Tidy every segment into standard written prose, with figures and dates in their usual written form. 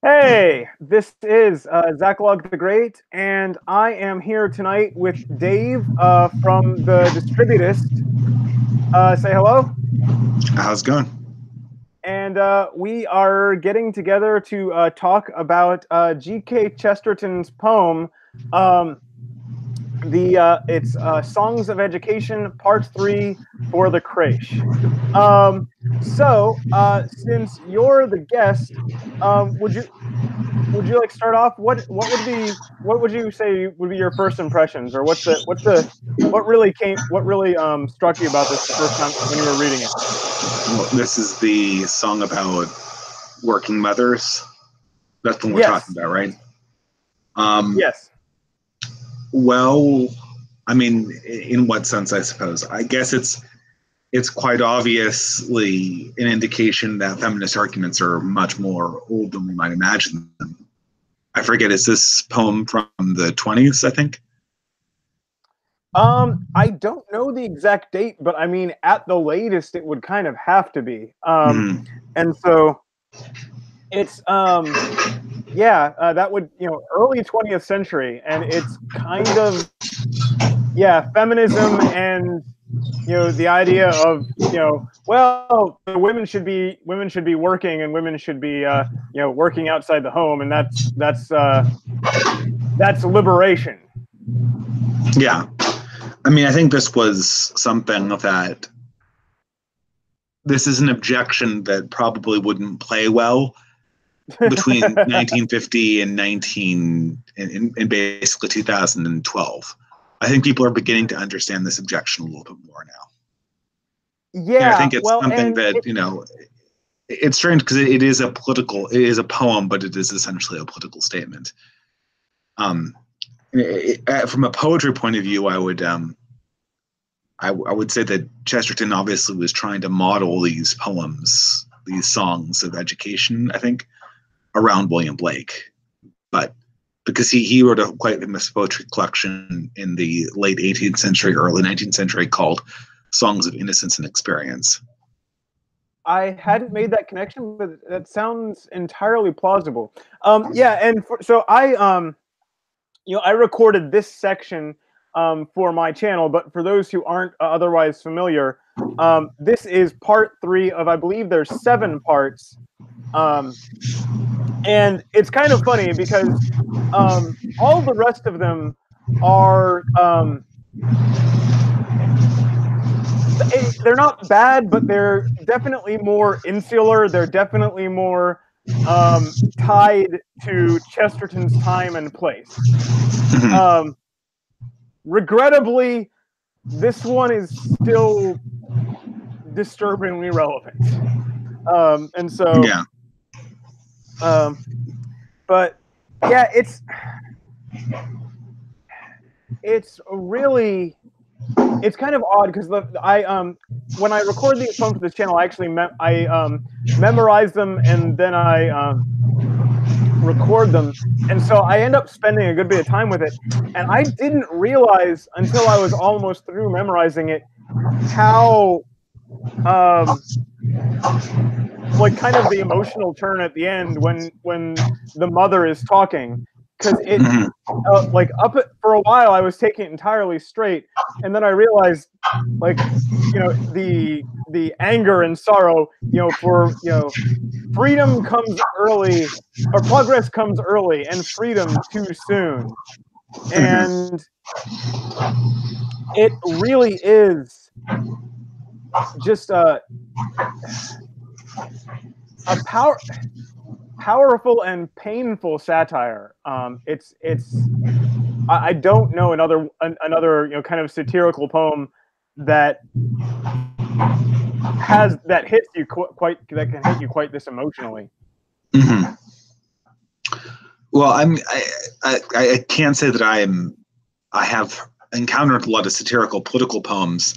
Hey, this is Zachlog the Great, and I am here tonight with Dave from the Distributist. Say hello. How's it going? And we are getting together to talk about G.K. Chesterton's poem. Um, it's Songs of Education, Part 3 for the Creche. Since you're the guest, would you like start off? What would you say would be your first impressions, or what really struck you about this the first time when you were reading it? Well, this is the song about working mothers. That's the one we're talking Yes. about, right? Yes. Well, I mean, in what sense, I suppose? I guess it's quite obviously an indication that feminist arguments are much more old than we might imagine them. I forget, is this poem from the 20s, I think? I don't know the exact date, but I mean, at the latest, it would kind of have to be. And so it's that would early 20th century, and it's kind of feminism and the idea of well, women should be working and women should be working outside the home, and that's liberation. Yeah. I mean, I think this was something that this is an objection that probably wouldn't play well between 1950 and basically 2012. I think people are beginning to understand this objection a little bit more now. Yeah, and I think it's something that it's strange because it is a poem, but it is essentially a political statement. From a poetry point of view, I would say that Chesterton obviously was trying to model these poems, these songs of education, I think, around William Blake. But because he wrote a quite famous poetry collection in the late 18th century, early 19th century called Songs of Innocence and Experience. I hadn't made that connection, but that sounds entirely plausible. So I recorded this section for my channel, but for those who aren't otherwise familiar, this is part 3 of, I believe there's 7 parts. And it's kind of funny because all the rest of them are they're not bad, but they're definitely more insular. They're definitely more tied to Chesterton's time and place. Regrettably, this one is still disturbingly relevant. But yeah, it's kind of odd because when I record these poems for this channel, I actually memorize them and then I record them, and so I end up spending a good bit of time with it. And I didn't realize until I was almost through memorizing it how like kind of the emotional turn at the end when the mother is talking, because it for a while I was taking it entirely straight, and then I realized the anger and sorrow for freedom comes early, or progress comes early, and freedom too soon. And it really is just a powerful and painful satire. I don't know another kind of satirical poem that hits you that can hit you quite this emotionally. Mm-hmm. Well, I can't say that I have encountered a lot of satirical political poems.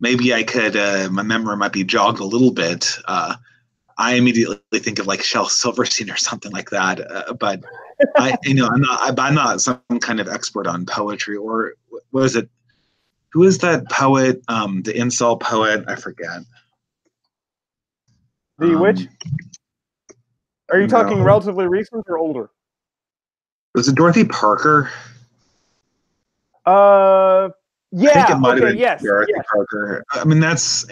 Maybe I could, my memory might be jogged a little bit. I immediately think of like Shel Silverstein or something like that. But I'm not some kind of expert on poetry. Or what is it? Who is that poet? The incel poet? I forget. The which? Are you talking No. relatively recent or older? Was it Dorothy Parker? Yeah. I think it might have Okay. been Yes. Dorothy Yes. Parker. I mean, that's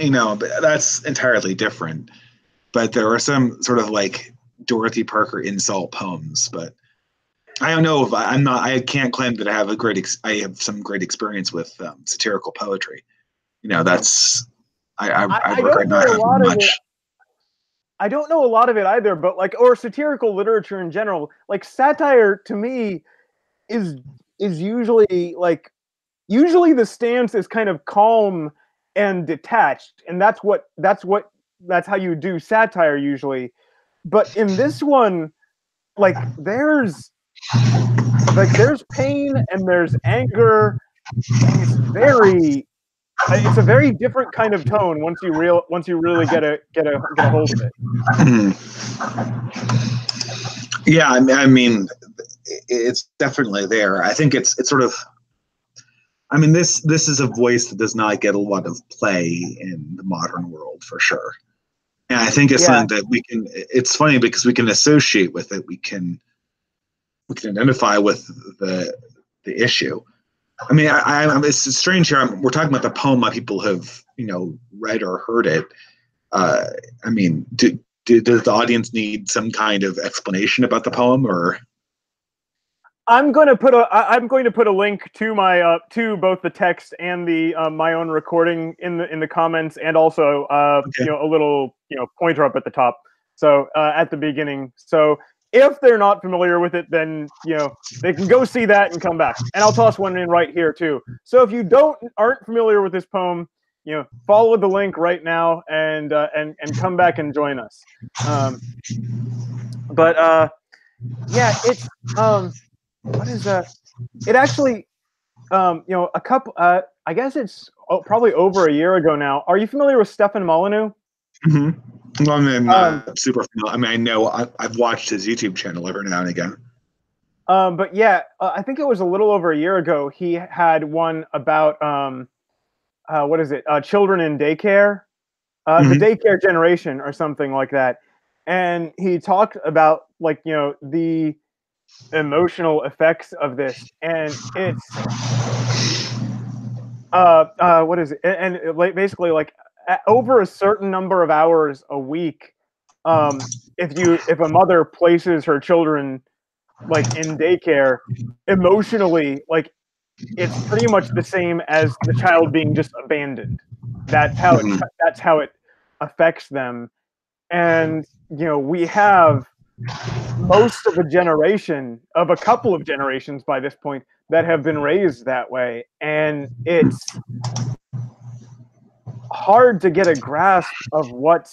entirely different. But there were some sort of like Dorothy Parker insult poems. But I don't know if I'm not. I can't claim that I have I have some great experience with satirical poetry. That's I I don't regret know not a having lot of it. much. I don't know a lot of it either, but like, or satirical literature in general. Like satire to me is usually like usually the stance is kind of calm and detached, and that's how you do satire usually. But in this one, like there's pain and there's anger, and it's a very different kind of tone once you really get a hold of it. Yeah, I mean, it's definitely there. I think it's sort of. I mean, this is a voice that does not get a lot of play in the modern world for sure. And I think it's Yeah. something that we can. It's funny because we can associate with it. We can identify with the issue. I mean, it's strange here. We're talking about the poem. My people have read or heard it. I mean, does the audience need some kind of explanation about the poem, or? I'm going to put a link to my to both the text and the my own recording in the comments, and also Okay. a little pointer up at the top. So at the beginning. So if they're not familiar with it, then they can go see that and come back. And I'll toss one in right here too. So if you aren't familiar with this poem, follow the link right now and come back and join us. But yeah, it's what is that? It actually, a couple. I guess it's probably over a year ago now. Are you familiar with Stefan Molyneux? Mm-hmm. Well, I'm not super familiar. I mean, I know I've watched his YouTube channel every now and again. But yeah, I think it was a little over a year ago. He had one about what is it? Children in daycare, the daycare generation, or something like that. And he talked about like the emotional effects of this, and it's what is it? And basically like over a certain number of hours a week, if a mother places her children like in daycare, emotionally, like it's pretty much the same as the child being just abandoned. That's how it affects them. And we have most of a couple of generations by this point that have been raised that way, and it's hard to get a grasp of what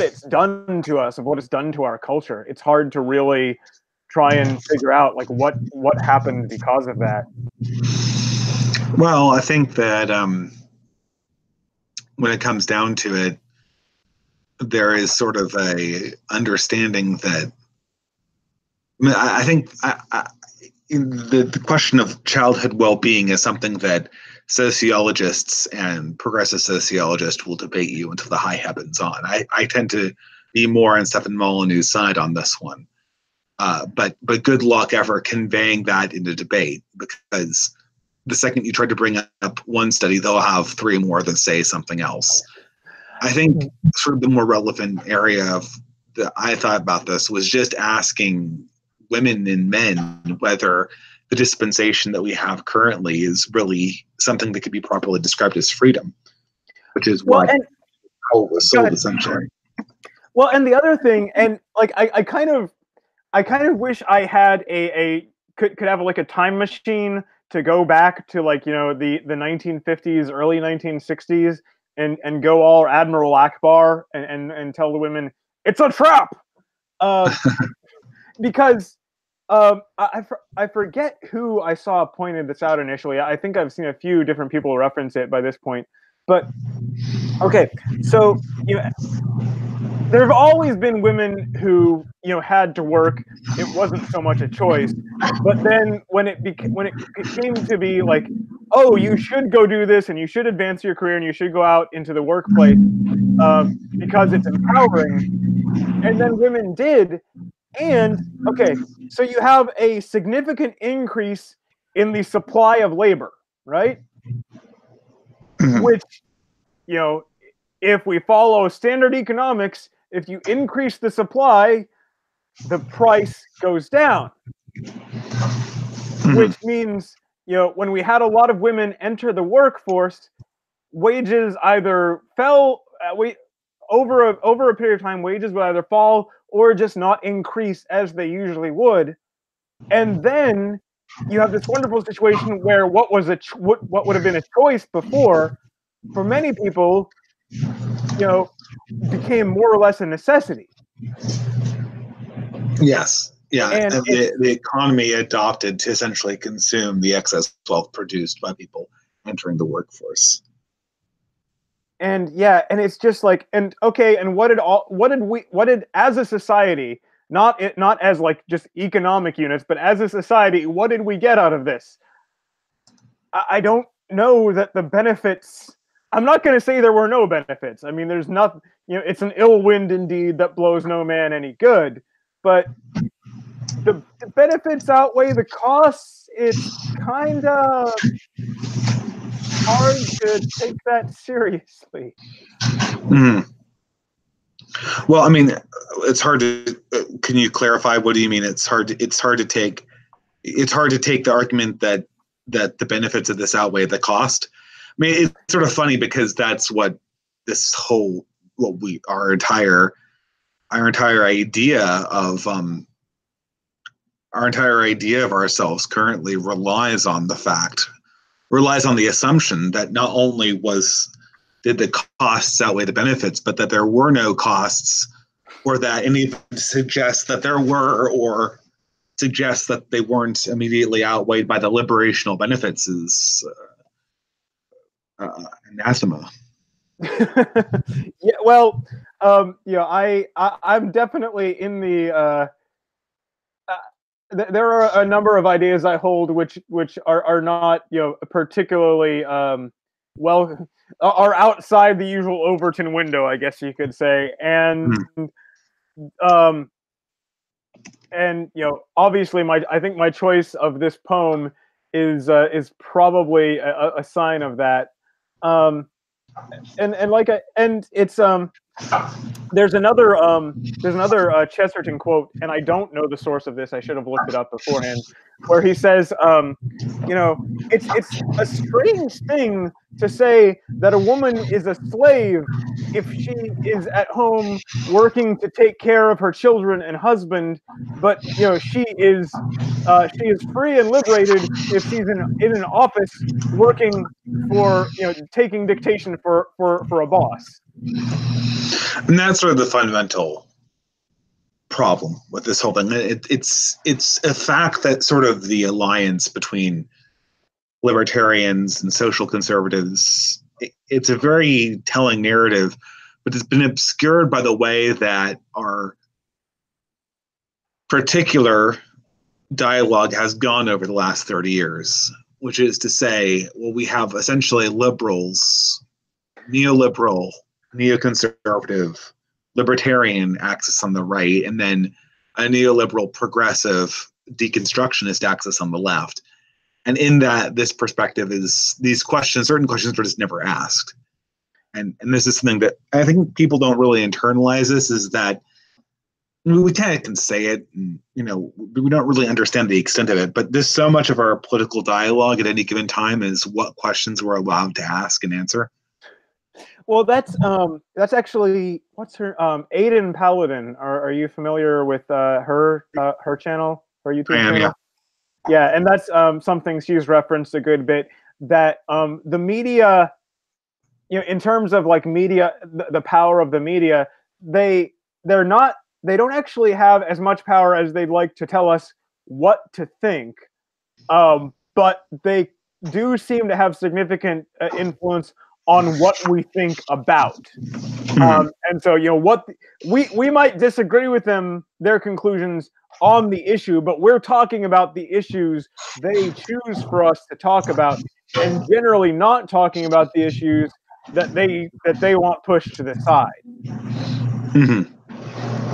it's done to us, of what it's done to our culture. It's hard to really try and figure out like what happened because of that. Well, I think that when it comes down to it, there is sort of a understanding that I think the question of childhood well-being is something that sociologists and progressive sociologists will debate you until the high heavens on. I tend to be more on Stefan Molyneux's side on this one. But good luck ever conveying that in a debate, because the second you try to bring up one study, they'll have three more that say something else. I think sort of the more relevant area of that I thought about this was just asking women and men whether the dispensation that we have currently is really something that could be properly described as freedom, which is how it was sold essentially. Well, and the other thing, and like I kind of wish I had could have like a time machine to go back to like the 1950s, early 1960s, and go all Admiral Akbar and tell the women it's a trap, because I forget who I saw pointed this out initially. I think I've seen a few different people reference it by this point, but okay, so there have always been women who had to work. It wasn't so much a choice, but then when it came to be like, oh, you should go do this, and you should advance your career, and you should go out into the workplace because it's empowering. And then women did. And, okay, so you have a significant increase in the supply of labor, right? Which, you know, if we follow standard economics, if you increase the supply, the price goes down. Which means, you know, when we had a lot of women enter the workforce, wages either fell, over a period of time, wages would either fall or just not increase as they usually would. And then you have this wonderful situation where what would have been a choice before, for many people, you know, became more or less a necessity. Yes. Yeah, And the economy adopted to essentially consume the excess wealth produced by people entering the workforce. And yeah, and it's just like, and okay, and what did as a society, not as like just economic units, but as a society, what did we get out of this? I don't know that the benefits. I'm not going to say there were no benefits. I mean, there's not, you know, it's an ill wind indeed that blows no man any good, but the benefits outweigh the costs. It's kind of hard to take that seriously. Well, I mean, it's hard to. Can you clarify? What do you mean? It's hard to take the argument that the benefits of this outweigh the cost. I mean, it's sort of funny because that's what this whole our entire idea of ourselves currently relies on the assumption that not only did the costs outweigh the benefits, but that there were no costs, or that anything suggests that there were, or suggests that they weren't immediately outweighed by the liberational benefits is anathema. Yeah, well, you know, I'm definitely in the. There are a number of ideas I hold which are not, you know, particularly well, are outside the usual Overton window, I guess you could say, and and you know, obviously I think my choice of this poem is probably a sign of that. And it's there's another Chesterton quote, and I don't know the source of this. I should have looked it up beforehand, where he says, you know, it's a strange thing to say that a woman is a slave if she is at home working to take care of her children and husband, but you know, she is free and liberated if she's in an office working for, you know, taking dictation for a boss. And that's sort of the fundamental problem with this whole thing. It's a fact that sort of the alliance between libertarians and social conservatives, it's a very telling narrative, but it's been obscured by the way that our particular dialogue has gone over the last 30 years, which is to say, well, we have essentially liberals, neoliberal, neoconservative, libertarian axis on the right, and then a neoliberal, progressive, deconstructionist axis on the left. And in that, this perspective is certain questions were just never asked. And this is something that I think people don't really internalize. This is that we kind of can say it, and, you know, we don't really understand the extent of it, but there's so much of our political dialogue at any given time is what questions we're allowed to ask and answer. Well, that's actually, what's her, Aiden Paladin. Are you familiar with her channel, her YouTube channel? Yeah. Yeah, and that's something she's referenced a good bit, that the media, you know, in terms of like media, the power of the media, they don't actually have as much power as they'd like to tell us what to think, but they do seem to have significant influence on what we think about. And so, you know, what we might disagree with their conclusions on the issue, but we're talking about the issues they choose for us to talk about. and generally not talking about the issues that they want pushed to the side. Mhm.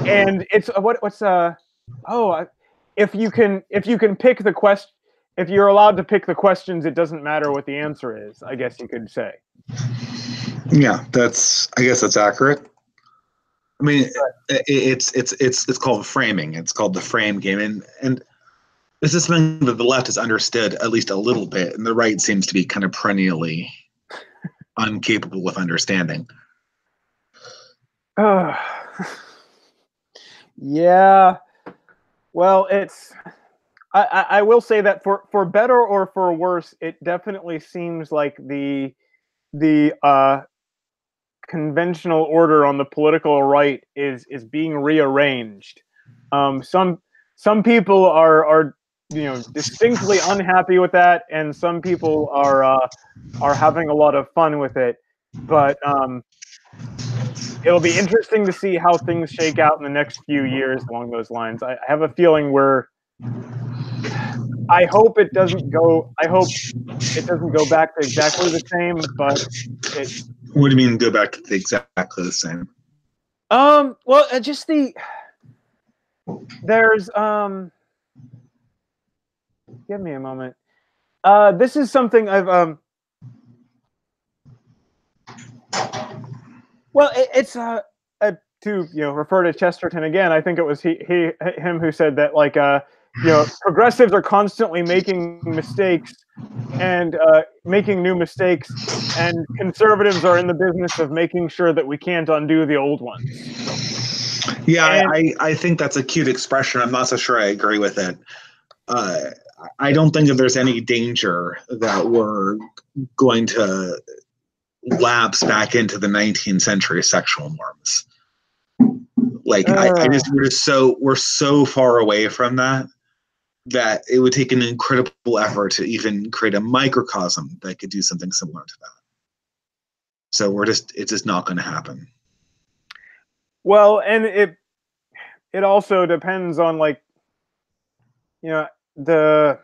And it's if you can pick the question, if you're allowed to pick the questions, it doesn't matter what the answer is, I guess you could say. Yeah, I guess that's accurate. I mean, it's called framing. It's called the frame game, and this is something that the left has understood at least a little bit, and the right seems to be kind of perennially incapable of understanding. Yeah. Well, I will say that for better or for worse, it definitely seems like the conventional order on the political right is being rearranged. Some people are distinctly unhappy with that, and some people are having a lot of fun with it. But it'll be interesting to see how things shake out in the next few years along those lines. I have a feeling I hope it doesn't go back to exactly the same, but it. What do you mean go back to exactly the same? Well, just there's give me a moment. This is something I've well, it's to refer to Chesterton again. I think it was him who said that, like, progressives are constantly making mistakes and making new mistakes, and conservatives are in the business of making sure that we can't undo the old ones. Yeah, I think that's a cute expression. I'm not so sure I agree with it. I don't think that there's any danger that we're going to lapse back into the 19th century sexual norms. Like, we're so far away from that it would take an incredible effort to even create a microcosm that could do something similar to that. So it's just not going to happen. Well, and it also depends on, like, those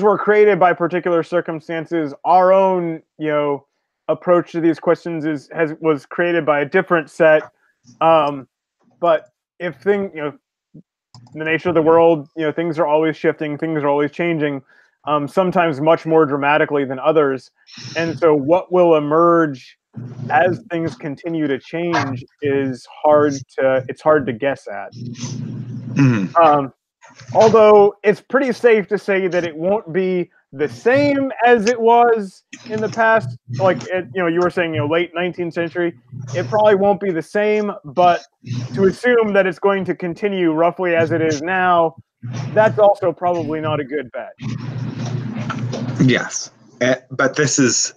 were created by particular circumstances. Our own, approach to these questions was created by a different set. But if the nature of the world, things are always shifting, things are always changing, sometimes much more dramatically than others. And so what will emerge as things continue to change is hard to guess at. Mm-hmm. Although it's pretty safe to say that it won't be the same as it was in the past. Like, you were saying, late 19th century, it probably won't be the same, but to assume that it's going to continue roughly as it is now, that's also probably not a good bet. Yes. But this is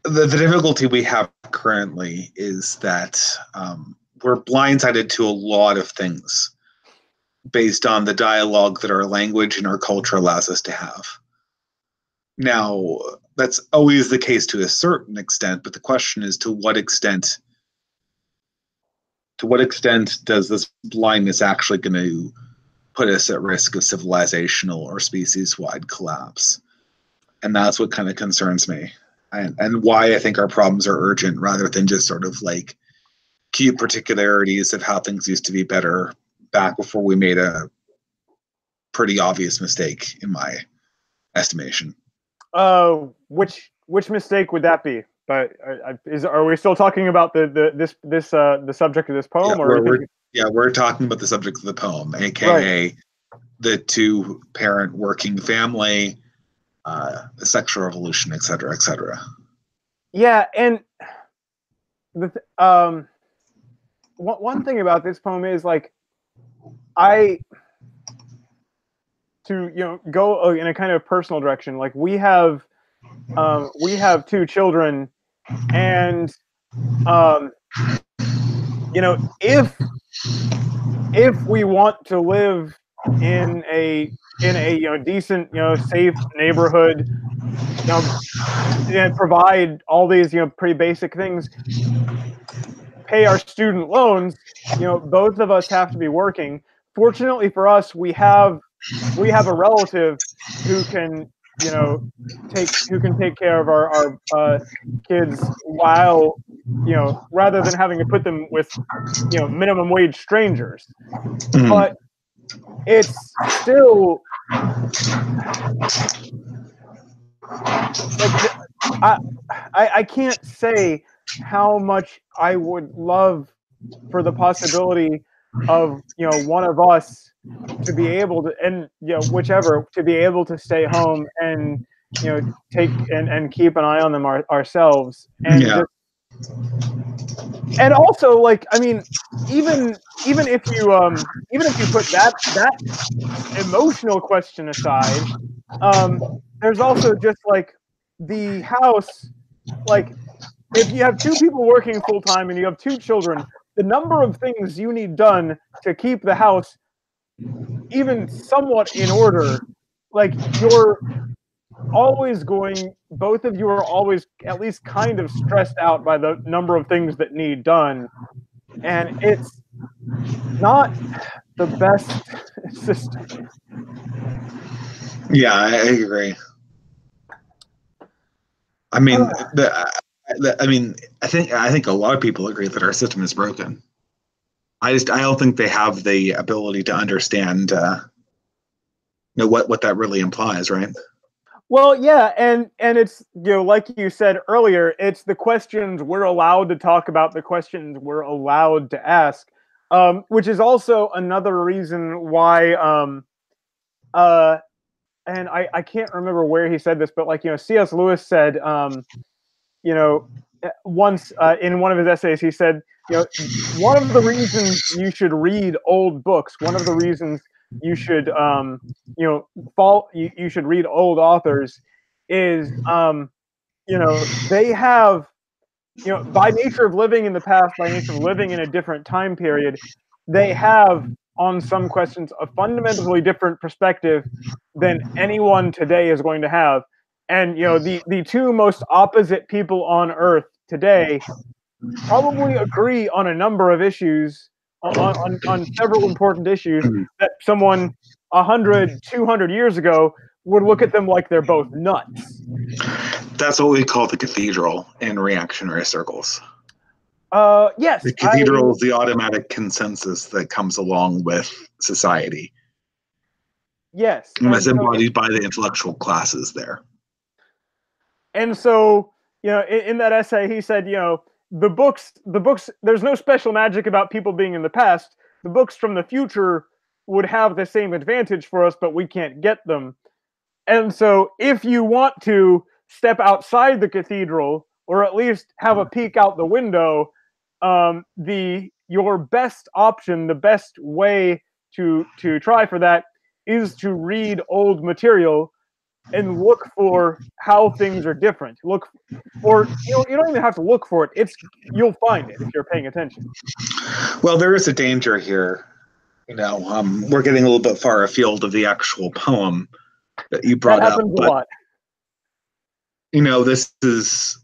the difficulty we have currently is that we're blindsided to a lot of things based on the dialogue that our language and our culture allows us to have. Now, that's always the case to a certain extent, but the question is to what extent does this blindness actually going to put us at risk of civilizational or species-wide collapse? And that's what kind of concerns me, and why I think our problems are urgent rather than just sort of like cute particularities of how things used to be better back before we made a pretty obvious mistake, in my estimation. Which mistake would that be? But are we still talking about the subject of this poem? We're talking about the subject of the poem, aka right. The two-parent working family, the sexual revolution, et cetera, et cetera. Yeah, and one thing about this poem is, like, to go in a kind of personal direction. Like, we have two children, and if we want to live in a decent, safe neighborhood, and provide all these pretty basic things, pay our student loans, both of us have to be working. Fortunately for us, we have we have a relative who can, you know, take care of our kids while, you know, rather than having to put them with, you know, minimum wage strangers. Mhm. But it's still like I can't say how much I would love for the possibility of, you know, one of us to be able to, and, you know, whichever, to be able to stay home and, you know, take and keep an eye on them ourselves, and Yeah. just, and also, like, I mean, even if you put that emotional question aside, there's also just like the house, like, if you have two people working full time and you have two children, the number of things you need done to keep the house even somewhat in order, like, you're always going, both of you are always at least kind of stressed out by the number of things that need done. And it's not the best system. Yeah, I agree. I mean, I think a lot of people agree that our system is broken. I don't think they have the ability to understand, what that really implies, right? Well, yeah, and it's, you know, like you said earlier, it's the questions we're allowed to talk about, the questions we're allowed to ask, which is also another reason why, uh, and I can't remember where he said this, but, like, you know, C.S. Lewis said, you know, once, in one of his essays, he said, you know, one of the reasons you should read old books, one of the reasons you should, you know, you should read old authors is, you know, they have, you know, by nature of living in the past, by nature of living in a different time period, they have, on some questions, a fundamentally different perspective than anyone today is going to have. And, you know, the two most opposite people on Earth today probably agree on a number of issues, on several important issues that someone 100, 200 years ago would look at them like they're both nuts. That's what we call the cathedral in reactionary circles. Yes, The cathedral is the automatic consensus that comes along with society. Yes, And it's embodied by the intellectual classes there. And so, you know, in that essay, he said, you know, the books, there's no special magic about people being in the past. The books from the future would have the same advantage for us, but we can't get them. And so, if you want to step outside the cathedral, or at least have a peek out the window, your best option, the best way to try for that, is to read old material and look for how things are different. Look, or, you know, you don't even have to look for it. You'll find it if you're paying attention. Well, there is a danger here. You know, we're getting a little bit far afield of the actual poem that you brought That up, happens a but lot. you know, this is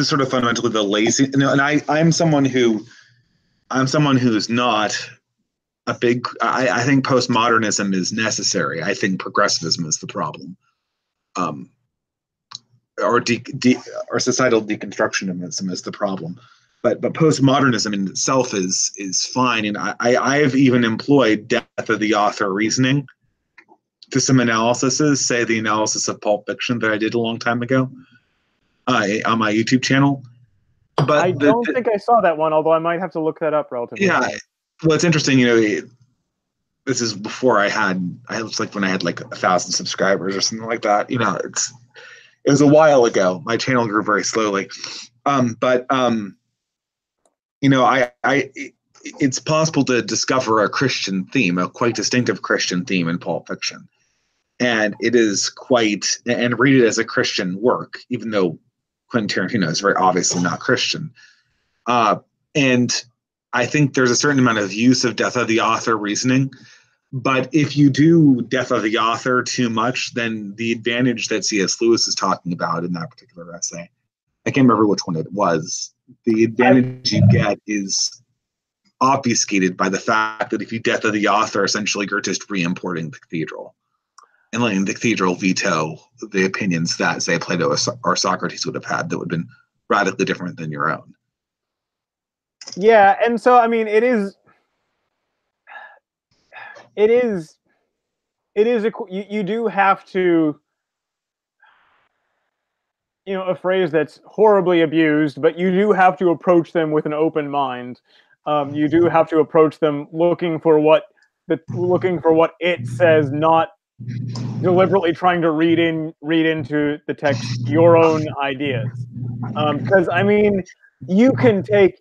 sort of fundamentally the lazy. You know, and I'm someone who's not a big. I think postmodernism is necessary. I think progressivism is the problem. Or societal deconstructionism is the problem, but postmodernism in itself is fine, and I've even employed death of the author reasoning to some analyses, say the analysis of Pulp Fiction that I did a long time ago on my YouTube channel. But I don't think I saw that one, although I might have to look that up relatively. Yeah, well, it's interesting. You know, this is before it was like when I had like 1,000 subscribers or something like that. You know, it was a while ago. My channel grew very slowly. But you know, it's possible to discover a Christian theme, a quite distinctive Christian theme in Pulp Fiction. And it is and read it as a Christian work, even though Quentin Tarantino is very obviously not Christian. And I think there's a certain amount of use of death of the author reasoning. But if you do death of the author too much, then the advantage that C.S. Lewis is talking about in that particular essay, I can't remember which one it was, the advantage you get is obfuscated by the fact that if you death of the author, essentially you're just re-importing the Cathedral and letting the Cathedral veto the opinions that, say, Plato or Socrates would have had that would have been radically different than your own. Yeah, and so I mean, it is you do have to, a phrase that's horribly abused, but you do have to approach them with an open mind. You do have to approach them looking for what it says, not deliberately trying to read into the text your own ideas. Because I mean, you can take,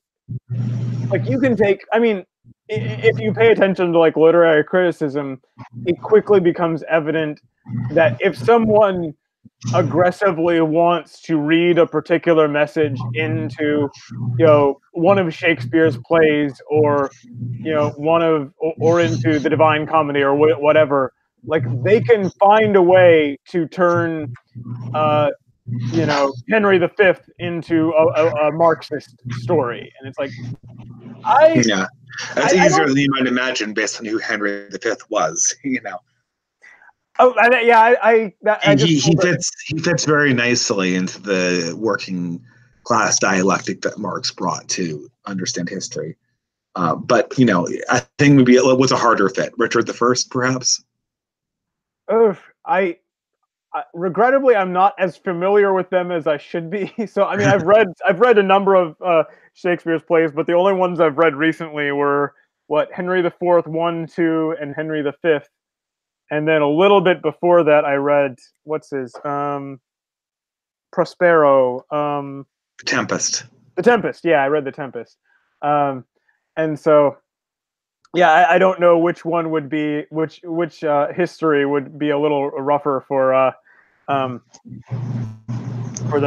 I mean, if you pay attention to like literary criticism, it quickly becomes evident that if someone aggressively wants to read a particular message into, one of Shakespeare's plays, or or into the Divine Comedy, or whatever, like they can find a way to turn Henry V into a Marxist story, and it's like yeah, that's easier than you might imagine based on who Henry V was. Oh, yeah, he fits very nicely into the working class dialectic that Marx brought to understand history. But I think maybe it was a harder fit. Richard I, perhaps. Oh, regrettably, I'm not as familiar with them as I should be. So I mean, I've read a number of Shakespeare's plays, but the only ones I've read recently were Henry IV 1, 2, and Henry V. And then a little bit before that, I read Prospero. The Tempest. The Tempest. Yeah, I read The Tempest. And so, yeah, I don't know which one would be which history would be a little rougher for the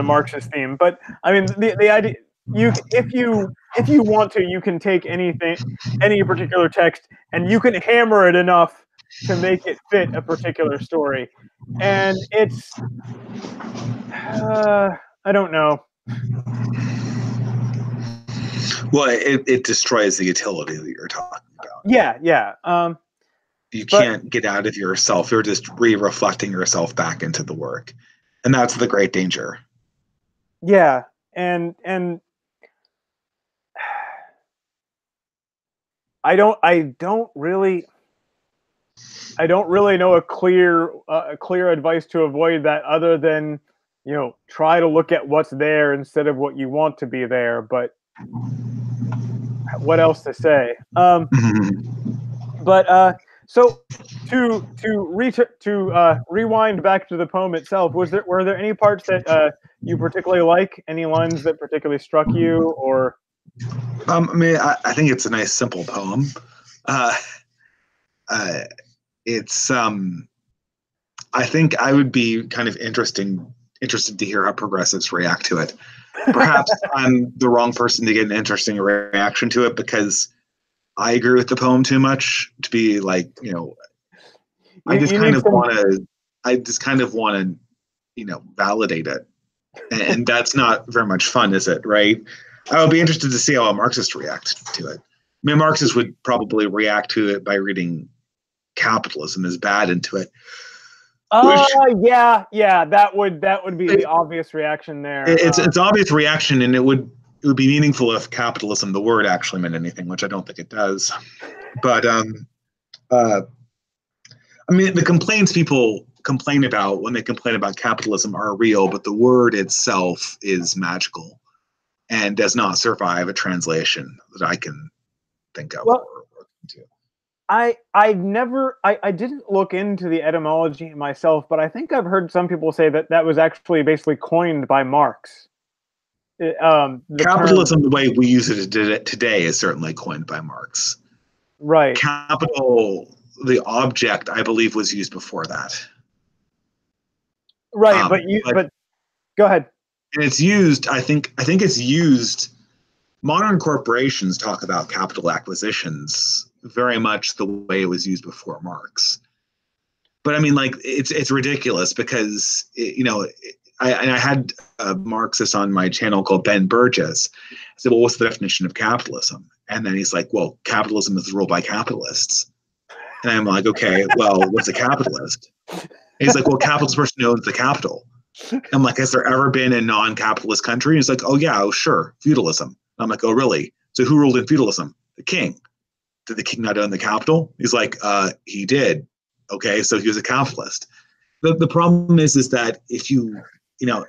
Marxist theme. But I mean, the idea, if you want to, you can take any particular text and you can hammer it enough to make it fit a particular story, and it's I don't know. Well, it destroys the utility that you're talking about. Yeah. You can't get out of yourself. You're just reflecting yourself back into the work, and that's the great danger. Yeah, and I don't really know a clear advice to avoid that, other than try to look at what's there instead of what you want to be there. But what else to say? But so to rewind back to the poem itself, were there any parts that you particularly like? Any lines that particularly struck you, or? I mean, I think it's a nice, simple poem. It's I think I would be kind of interested to hear how progressives react to it. Perhaps I'm the wrong person to get an interesting reaction to it, because I agree with the poem too much to be like, I just kind of want to validate it, and that's not very much fun, is it? Right? I would be interested to see how a Marxist react to it. I mean, Marxists would probably react to it by reading capitalism as bad into it. Yeah, that would be the obvious reaction there. It's obvious reaction, and it would be meaningful if capitalism, the word, actually meant anything, which I don't think it does. But I mean, the complaints people complain about when they complain about capitalism are real, but the word itself is magical and does not survive a translation that I can think of. Well, I didn't look into the etymology myself, but I think I've heard some people say that was actually basically coined by Marx. Capitalism, the way we use it today, is certainly coined by Marx. Right. Capital, the object, I believe, was used before that. Right, but go ahead. And it's used. I think it's used. Modern corporations talk about capital acquisitions very much the way it was used before Marx. But I mean, like, it's ridiculous, because I had a Marxist on my channel called Ben Burgess. I said, well, what's the definition of capitalism? And then he's like, well, capitalism is ruled by capitalists. And I'm like, okay, well, what's a capitalist? And he's like, well, capitalist person who owns the capital. I'm like, has there ever been a non-capitalist country? He's like, oh yeah, oh sure, feudalism. I'm like, oh really? So who ruled in feudalism? The king. Did the king not own the capital? He's like, he did. Okay, so he was a capitalist. The problem is that if you know,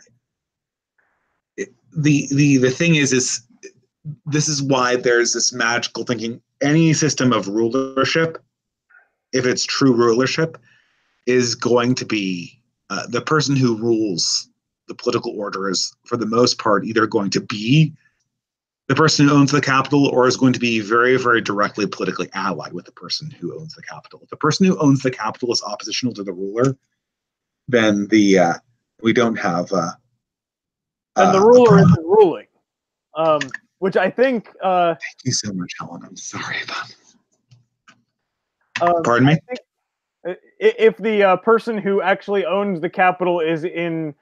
the thing is this is why there's this magical thinking. Any system of rulership, if it's true rulership, is going to be the person who rules the political order is, for the most part, either going to be the person who owns the capital or is going to be very, very directly politically allied with the person who owns the capital. If the person who owns the capital is oppositional to the ruler, then we don't have and the ruler isn't ruling, which I think. Thank you so much, Helen. I'm sorry about. Pardon me. If the person who actually owns the capital is in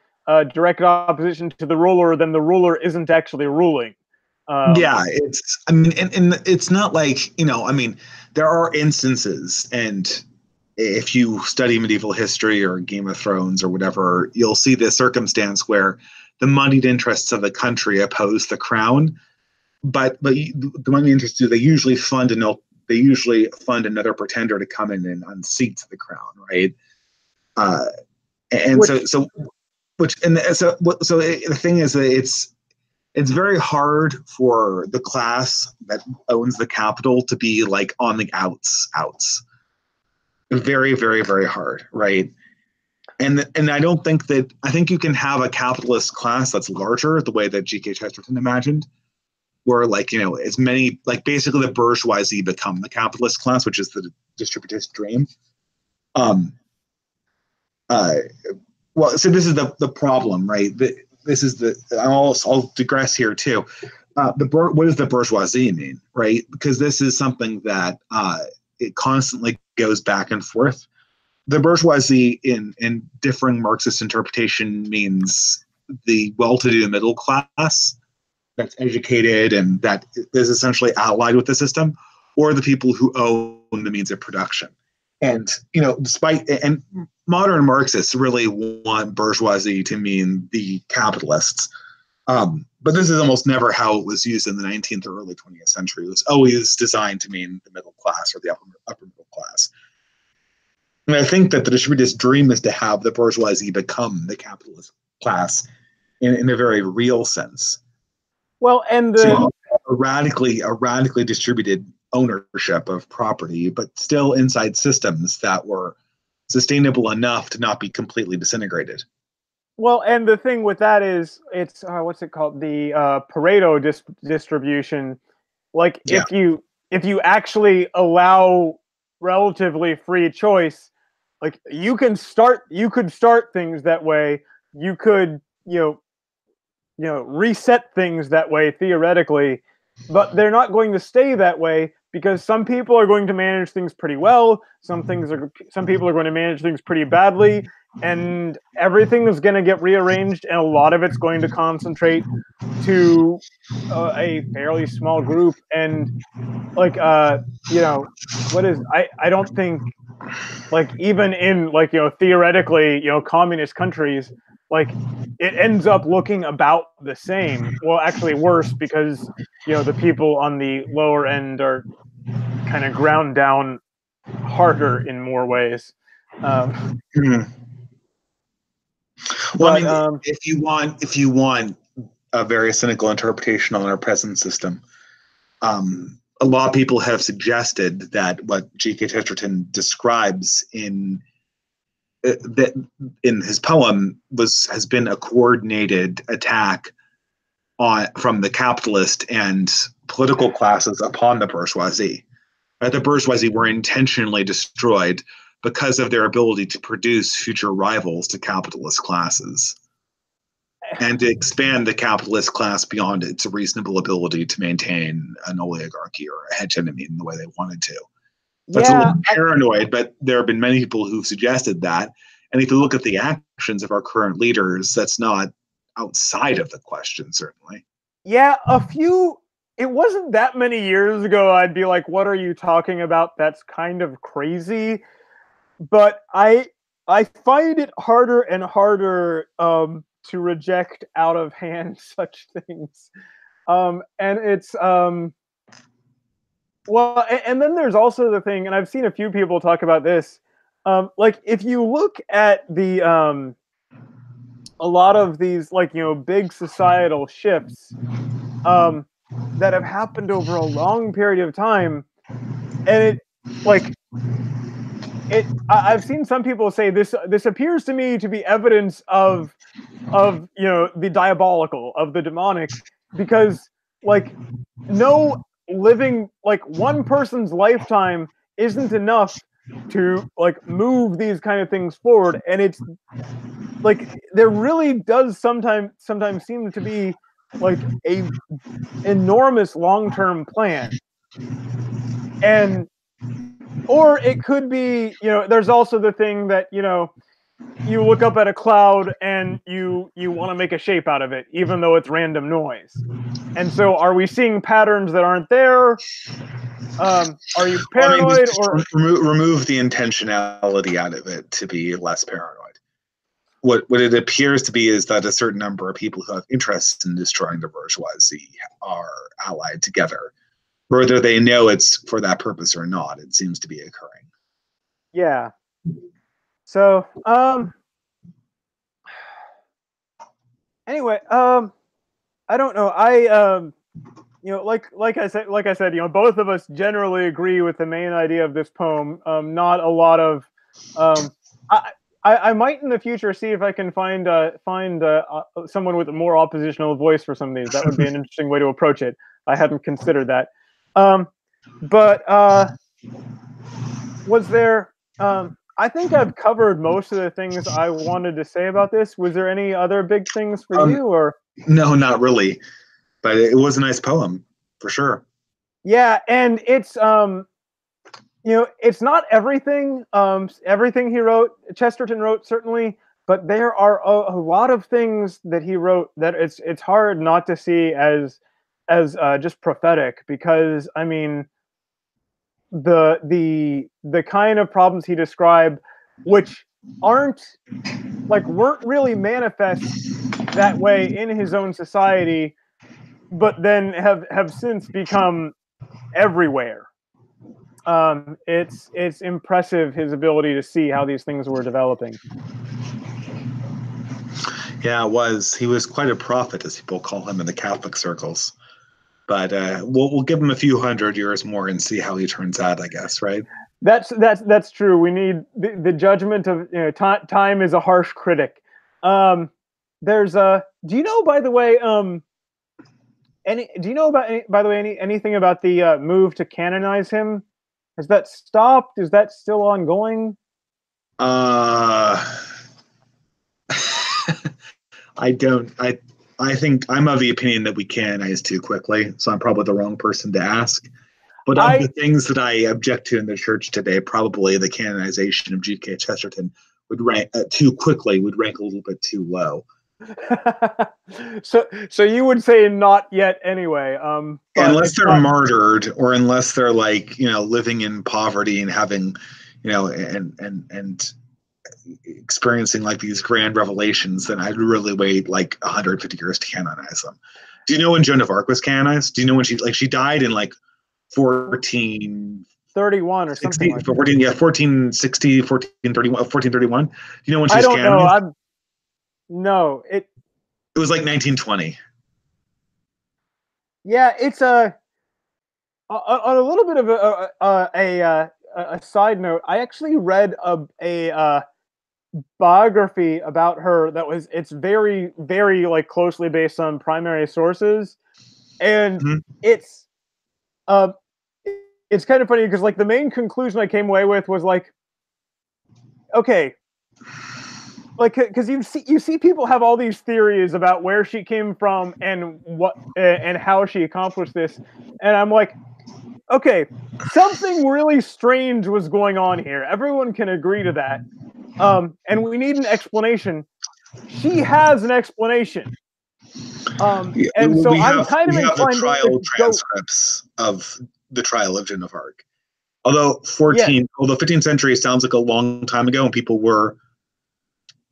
direct opposition to the ruler, then the ruler isn't actually ruling. Yeah, and it's not like, there are instances, and if you study medieval history or Game of Thrones or whatever, you'll see this circumstance where the moneyed interests of the country oppose the crown, but the moneyed interests they usually fund another pretender to come in and unseat the crown, right? The thing is that it's very hard for the class that owns the capital to be like on the outs. Very, very, very hard, right? And I think you can have a capitalist class that's larger, the way that G.K. Chesterton imagined, where as many, basically the bourgeoisie become the capitalist class, which is the distributist dream. Well, so this is the problem, right? I'll digress here too. What does the bourgeoisie mean, right? Because this is something that it constantly goes back and forth. The bourgeoisie in differing Marxist interpretation means the well-to-do middle class that's educated and that is essentially allied with the system, or the people who own the means of production. And and modern Marxists really want bourgeoisie to mean the capitalists. But this is almost never how it was used in the 19th or early 20th century. It was always designed to mean the middle class or the upper middle class. And I think that the distributist dream is to have the bourgeoisie become the capitalist class in a very real sense. Well, and a radically distributed ownership of property, but still inside systems that were sustainable enough to not be completely disintegrated. Well, and the thing with that is, it's what's it called? The Pareto distribution. Yeah. If you actually allow relatively free choice, you could start things that way. You could reset things that way theoretically, but they're not going to stay that way because some people are going to manage things pretty well. Some people are going to manage things pretty badly, and everything is going to get rearranged, and a lot of it's going to concentrate to a fairly small group. And I don't think even in theoretically communist countries, it ends up looking about the same. Well, actually worse, because the people on the lower end are kind of ground down harder in more ways. Well, if you want a very cynical interpretation on our present system, a lot of people have suggested that what G.K. Chesterton describes in his poem has been a coordinated attack from the capitalist and political classes upon the bourgeoisie. The bourgeoisie were intentionally destroyed because of their ability to produce future rivals to capitalist classes and to expand the capitalist class beyond its reasonable ability to maintain an oligarchy or a hegemony in the way they wanted to. That's a little paranoid, but there have been many people who've suggested that. And if you look at the actions of our current leaders, that's not outside of the question, certainly. Yeah, it wasn't that many years ago I'd be like, what are you talking about? That's kind of crazy. But I find it harder and harder to reject out of hand such things. And it's well, and then there's also the thing, and I've seen a few people talk about this. Like if you look at the a lot of these like big societal shifts that have happened over a long period of time, and I've seen some people say this appears to me to be evidence of the diabolical, of the demonic, because like no living, like one person's lifetime isn't enough to like move these kind of things forward, and it's like there really does sometimes seem to be like a enormous long-term plan. And or it could be, there's also the thing that you look up at a cloud and you want to make a shape out of it, even though it's random noise. And so, are we seeing patterns that aren't there? Are you paranoid, or remove the intentionality out of it to be less paranoid? What it appears to be is that a certain number of people who have interest in destroying the bourgeoisie are allied together. Whether they know it's for that purpose or not, it seems to be occurring. Yeah. So, anyway, I don't know. Like I said, both of us generally agree with the main idea of this poem. Not a lot of, I might in the future see if I can find someone with a more oppositional voice for some of these. That would be an interesting way to approach it. I hadn't considered that. But was there? I think I've covered most of the things I wanted to say about this. Was there any other big things for you, or? No, not really. But it was a nice poem, for sure. Yeah, and it's it's not everything. Everything he wrote, Chesterton wrote certainly, but there are a lot of things that he wrote that it's hard not to see as just prophetic, because I mean the kind of problems he described, which weren't really manifest that way in his own society, but then have since become everywhere. It's impressive, his ability to see how these things were developing. Yeah, it was. He was quite a prophet, as people call him in the Catholic circles. But we'll give him a few hundred years more and see how he turns out, I guess, right? That's true. We need the judgment of time is a harsh critic. There's do you know, by the way, anything about the move to canonize him? Has that stopped? Is that still ongoing? I don't. I think I'm of the opinion that we canonize too quickly, so I'm probably the wrong person to ask. But of the things that I object to in the church today, probably the canonization of G.K. Chesterton would rank too quickly, would rank a little bit too low. So you would say not yet anyway. Unless they're martyred, or unless they're living in poverty and having, and experiencing like these grand revelations, then I'd really wait like 150 years to canonize them. Do you know when Joan of Arc was canonized? Do you know when she died in like 1431 or something like 1460, 1431, 1431? Do you know when she was canonized? I don't know. No, it was like 1920. Yeah, it's a little bit of a side note. I actually read a biography about her it's very, very like closely based on primary sources, and it's kind of funny because like the main conclusion I came away with was like, okay, like because you see people have all these theories about where she came from and what and how she accomplished this, and I'm like, okay, something really strange was going on here. Everyone can agree to that. and we need an explanation. She has an explanation. And so I'm kind of inclined the trial to transcripts of the trial of Joan of Arc. Although 15th century sounds like a long time ago, and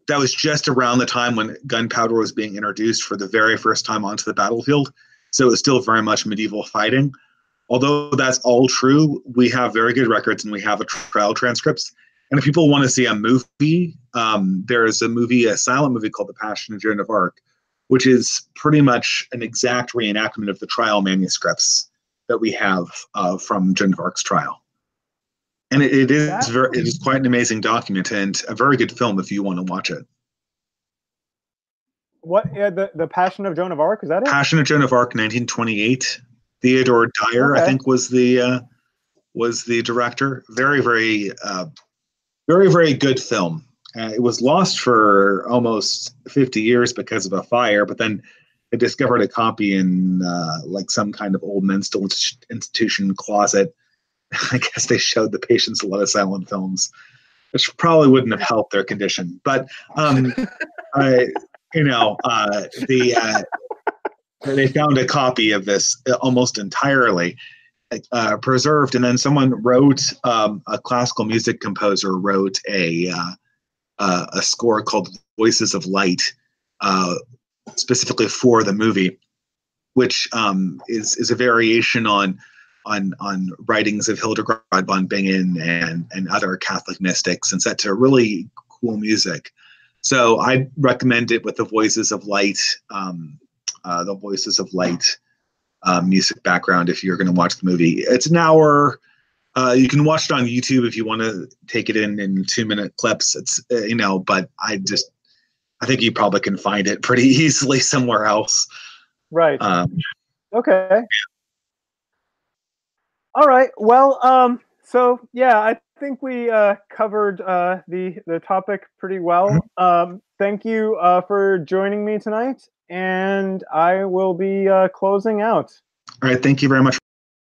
that was just around the time when gunpowder was being introduced for the very first time onto the battlefield. So it was still very much medieval fighting. Although that's all true, we have very good records and we have trial transcripts. And if people want to see a movie, there is a silent movie called The Passion of Joan of Arc, which is pretty much an exact reenactment of the trial manuscripts that we have from Joan of Arc's trial. And it is quite an amazing document and a very good film if you want to watch it. What? The Passion of Joan of Arc, is that it? Passion of Joan of Arc, 1928. Theodore Dyer, I think, was the director. Very, very, very, very good film. It was lost for almost 50 years because of a fire, but then they discovered a copy in like some kind of old mental institution closet. I guess they showed the patients a lot of silent films, which probably wouldn't have helped their condition. But they found a copy of this almost entirely preserved, and then someone wrote a classical music composer wrote a score called "Voices of Light," specifically for the movie, which is a variation on writings of Hildegard von Bingen and other Catholic mystics, and set to really cool music. So I recommend it with the Voices of Light, music background if you're going to watch the movie. It's an hour. You can watch it on YouTube if you want to take it in 2-minute clips. It's but I think you probably can find it pretty easily somewhere else. Right. Okay. All right. Well, so yeah, I think we covered the topic pretty well. Thank you for joining me tonight, and I will be closing out. All right. Thank you very much.